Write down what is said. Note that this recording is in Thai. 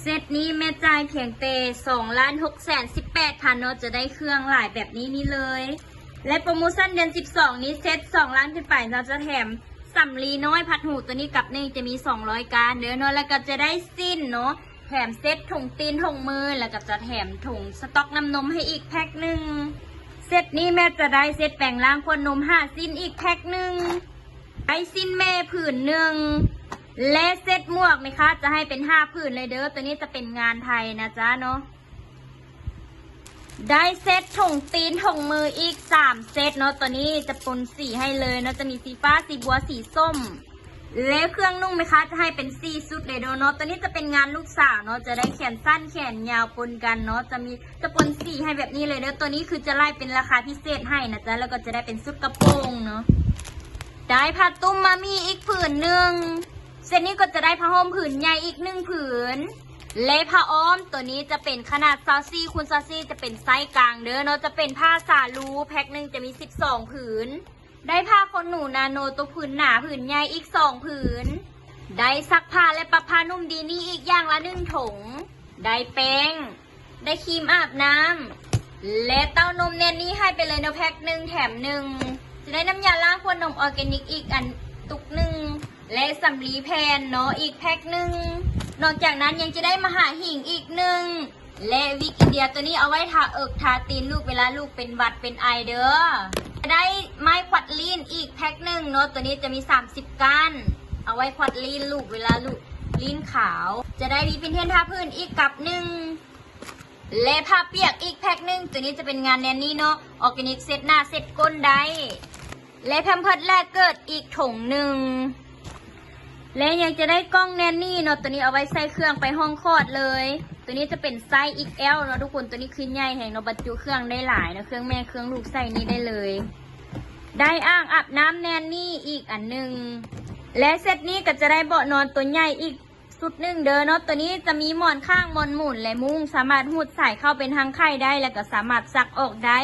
เซตนี้แม่จ่ายเพียงแต่2,618,000เนาะจะได้เครื่องหลายแบบนี้นี่เลย และโปรโมชั่นเดือน12นี้เซต2ล้านขึ้นไปเราจะแถมสำลีน้อยพัดหูตัวนี้กับนี่จะมี200การเด้อเนาะแล้วก็จะได้สิ้นเนาะแถมเซตถุงตีนถุงมือแล้วก็จะแถมถุงสต๊อกน้ำนมให้อีกแพ็คหนึ่งเซตนี้แม่จะได้เซตแปรงล้างขวดนม5สิ้นอีกแพ็คหนึ่งได้สิ้นแม่ผืนหนึ่งและเซตหมวกไหมคะจะให้เป็น5ผืนเลยเด้อตัวนี้จะเป็นงานไทยนะจ๊ะเนาะได้เซตถุงตีนถุงมืออีก3เซตเนาะตัวนี้จะปนสีให้เลยเนาะจะมีสีฟ้าสีบัวสีส้มแล้วเครื่องนุ่งไหมคะจะให้เป็น4ชุดเลยเนาะตัวนี้จะเป็นงานลูกสาวเนาะจะได้แขนสั้นแขนยาวปนกันเนาะจะปนสีให้แบบนี้เลยเนาะตัวนี้คือจะไล่เป็นราคาพิเศษให้นะจ๊ะแล้วก็จะได้เป็นชุดกระโปรงเนาะได้ผ้าตุ้มมามีอีกผืนหนึ่งเซตนี้ก็จะได้ผ้าห่มผืนใหญ่อีก1ผืนและผ้าอ้อมตัวนี้จะเป็นขนาด24คูณ24จะเป็นไซส์กลางเด้อเนาะจะเป็นผ้าสาลูแพ็คหนึ่งจะมี12ผืนได้ผ้าขนหนูนาโนตัวผืนหนาผืนใหญ่อีก2ผืนได้ซักผ้าและปรับผ้านุ่มดีนี่อีกอย่างละ1ถุงได้แป้งได้ครีมอาบน้ำและเต้านมเนี่ยนี่ให้ไปเลยเนาะแพ็คหนึ่งแถมหนึ่งจะได้น้ำยาล้างขวดนมออร์แกนิกอีกอันตุกหนึ่งและสำลีแผ่นเนาะอีกแพ็คหนึ่งนอกจากนั้นยังจะได้มาหาหิ่งอีกหนึ่งและวิกอินเดียตัวนี้เอาไว้ทาทาตีนลูกเวลาลูกเป็นหวัดเป็นไอเด้อจะได้ไม้ขวัดลีนอีกแพ็คหนึ่งเนาะตัวนี้จะมี30ก้านเอาไว้ขวัดลีนลูกเวลาลูกลีนขาวจะได้มีพินเทนทาพื้นอีกกับหนึ่งและผ้าเปียกอีกแพ็คหนึ่งตัวนี้จะเป็นงานแนนนี่เนาะออร์แกนิกเซตหน้าเซตก้นได้และแพมเพิร์สแรกเกิดอีกถุงหนึ่งและยังจะได้กล้องแนนนี่เนาะตัวนี้เอาไว้ใส่เครื่องไปห้องคลอดเลยตัวนี้จะเป็นไซส์ XL เนาะทุกคนตัวนี้คือใหญ่แห่งเนาะบรรจุเครื่องได้หลายนะเครื่องแม่เครื่องลูกใส่นี่ได้เลยได้อ่างอาบน้ำแนนนี่อีกอันหนึ่งและเซตนี้ก็จะได้เบาะนอนตัวใหญ่อีกชุดหนึ่งเด้อเนาะตัวนี้จะมีหมอนข้างหมอนหมุนและมุ้งสามารถหูดใส่เข้าเป็นทางไข่ได้แล้วก็สามารถซักออกได้